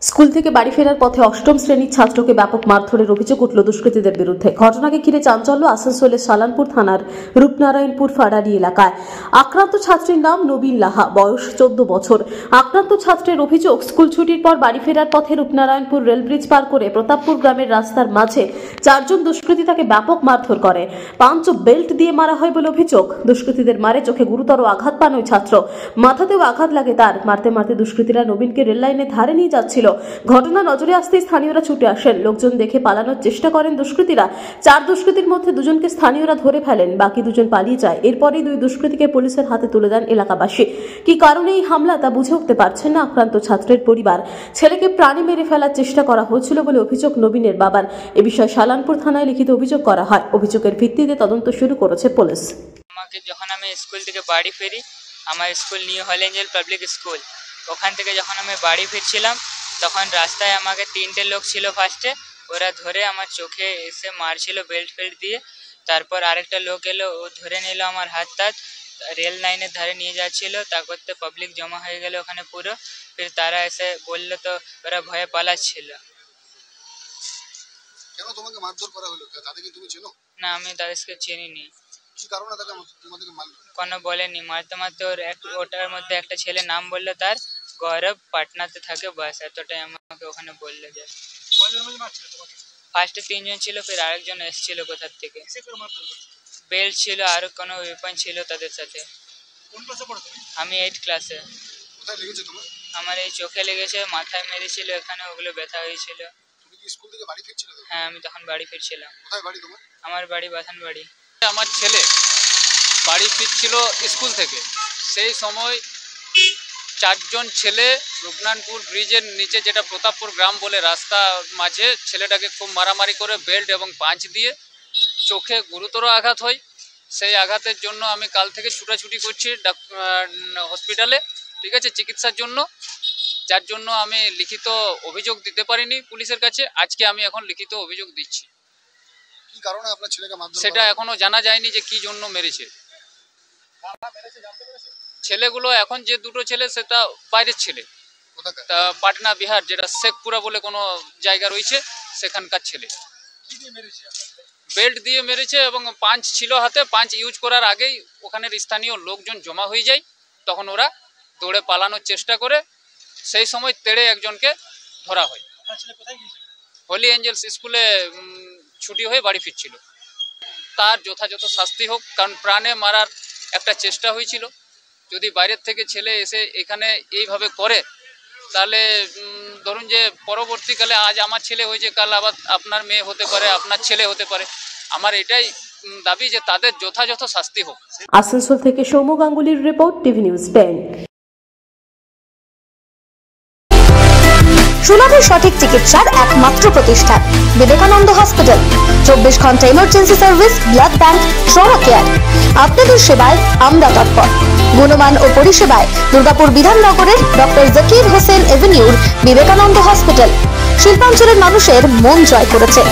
School থেকে বাড়ি ফেরার পথে অষ্টম শ্রেণীর ছাত্রকে ব্যাপক মারধরের অভিযোগ উঠল দুষ্কৃতীদের বিরুদ্ধে। ঘটনাকে ঘিরে চাঞ্চল্য আসানসোলের সালানপুর থানার রূপনারায়ণপুর ফাড়ারি এলাকায়। আক্রান্ত ছাত্রীর নাম নবীন লাহা, বয়স 14 বছর। আক্রান্ত ছাত্রের অভিযোগ, স্কুল ছুটির পর বাড়ি ফেরার পথে রূপনারায়ণপুর রেলব্রিজ পার করে প্রতাপপুর গ্রামের রাস্তার মাঝে 4 জন দুষ্কৃতী তাকে ব্যাপক মারধর করে। পাঞ্চ ও বেল্ট দিয়ে মারা হয় বলে অভিযোগ। দুষ্কৃতীদের মারে চোখে গুরুতর আঘাত পান ওই ছাত্র, মাথাতেও আঘাত লাগে তার। মারতে মারতে দুষ্কৃতীরা নবীনকে রেল লাইনের ধারে নিয়ে যাচ্ছিল। ঘটনা নজরে আসতেই স্থানীয়রা ছুটে আসেন। লোকজন দেখে পালানোর চেষ্টা করেন দুষ্কৃতীরা। 4 দুষ্কৃতীর মধ্যে 2 জনকে স্থানীয়রা ধরে ফেলেন, বাকি 2 জন পালিয়ে যায়। এরপরেই 2 দুষ্কৃতীকে পুলিশের হাতে তুলে দেন এলাকাবাসী। কি কারণে এই হামলা তা বুঝে উঠতে পারছেন না আক্রান্ত ছাত্রের পরিবার। ছেলেকে প্রাণে মেরে ফেলার চেষ্টা করা হয়েছিল বলে অভিযোগ নবীনের বাবার। এ বিষয়ে সালানপুর থানায় লিখিত অভিযোগ করা হয়। অভিযোগের ভিত্তিতে তদন্ত শুরু করেছে পুলিশ। আমাকে যখন আমি স্কুল থেকে বাড়ি ফিরি, আমার স্কুল নিউ হল এঞ্জেল পাবলিক স্কুল, ওখান থেকে যখন আমি বাড়ি ফিরছিলাম তখন রাস্তায় আমাকে 3টে লোক ছিল। ফার্স্টে ওরা ধরে আমার চোখে এসে মারছিল বেল্ট ফেল্ট দিয়ে। তারপর আরেকটা লোক এলো, ও ধরে নিল আমার হাত টাত, রেল লাইনের ধারে নিয়ে যাচ্ছিল। তা করতে পাবলিক জমা হয়ে গেল ওখানে পুরো। ফির তারা এসে বললো, তো ওরা ভয়ে পালাচ্ছিল। কেন তোমাকে মারধর করা হলো? তাদেরকে তুমি চেনো? না, আমি তাদেরকে চিনিনি। কি কারণে তোমাদেরকে মারলো? কোনো বলেনি। মারতে মারতে ওটার মধ্যে একটা ছেলে নাম বললো, তার গৌরব, পাটনাতে থাকে, বাস এতটাই আমাকে ওখানে বললো। যে ফার্স্টে 3 জন ছিল, ফির আরেকজন এসেছিল কোথার থেকে। বেল্ট ছিল, আর কোনো ওয়েপন ছিল তাদের সাথে। আমি 8 ক্লাসে। কোথায় লেগেছে তোমার? আমার এই চোখে লেগেছে, মাথায় মেরেছিল, এখানে ওগুলো ব্যথা হয়েছিল। তুমি কি স্কুল থেকে বাড়ি ফিরছিলে? হ্যাঁ, আমি তখন বাড়ি ফিরছিলাম। কোথায় বাড়ি তোমার? আমার বাড়ি বাথানবাড়ি। আমার ছেলে বাড়ি ফিরছিল স্কুল থেকে, সেই সময় 4 জন ছেলে রূপনারায়ণপুর ব্রিজের নিচে, যেটা প্রতাপপুর গ্রাম বলে রাস্তা মাঝে, ছেলেটাকে খুব মারামারি করে বেল্ট এবং পাঁচ দিয়ে চোখে গুরুতর আঘাত হয়। সেই আঘাতের জন্য আমি কাল থেকে ছুটাছুটি করছি হসপিটালে, ঠিক আছে, চিকিৎসার জন্য। যার জন্য আমি লিখিত অভিযোগ দিতে পারিনি পুলিশের কাছে। আজকে আমি এখন লিখিত অভিযোগ দিচ্ছি। কি কারণে আপনার ছেলেকে মারধর? সেটা এখনো জানা যায়নি যে কি জন্য মেরেছে। ছেলেগুলো এখন যে 2টো ছেলে, সেটা বাইরের ছেলে, তা পাটনা, বিহার, যেটা শেখপুরা বলে কোনো জায়গা রয়েছে, সেখানকার ছেলে। বেল্ট দিয়ে মেরেছে এবং পাঞ্চ ছিল হাতে। পাঞ্চ ইউজ করার আগেই ওখানের স্থানীয় লোকজন জমা হয়ে যায়, তখন ওরা দৌড়ে পালানোর চেষ্টা করে। সেই সময় তেড়ে একজনকে ধরা হয়। হলি এঞ্জেলস স্কুলে ছুটি হয়ে বাড়ি ফিরছিল। তার যথাযথ শাস্তি হোক, কারণ প্রাণে মারার একটা চেষ্টা হয়েছিল। যদি বাইরের থেকে ছেলে এসে এখানে এইভাবে করে, তাহলে ধরুন যে পরবর্তীকালে আজ আমার ছেলে হয়েছে, কাল আবার আপনার মেয়ে হতে পারে, আপনার ছেলে হতে পারে। আমার এটাই দাবি যে তাদের যথাযথ শাস্তি হোক। আসানসোল থেকে সৌম্য গাঙ্গুলির রিপোর্ট, টিভি নিউজ 10। সুলভে সঠিক চিকিৎসার একমাত্র প্রতিষ্ঠান বিবেকানন্দ হসপিটাল। 24 ঘন্টা emergency service, blood bank, trauma care. আপনাদের সেবায় আমরা তৎপর। গুণমান ও পরিষেবায় দুর্গাপুর বিধাননগরের ডক্টর জাকির হোসেন এভিনিউর বিবেকানন্দ হসপিটাল শিল্পাঞ্চলের মানুষের মন জয় করেছে।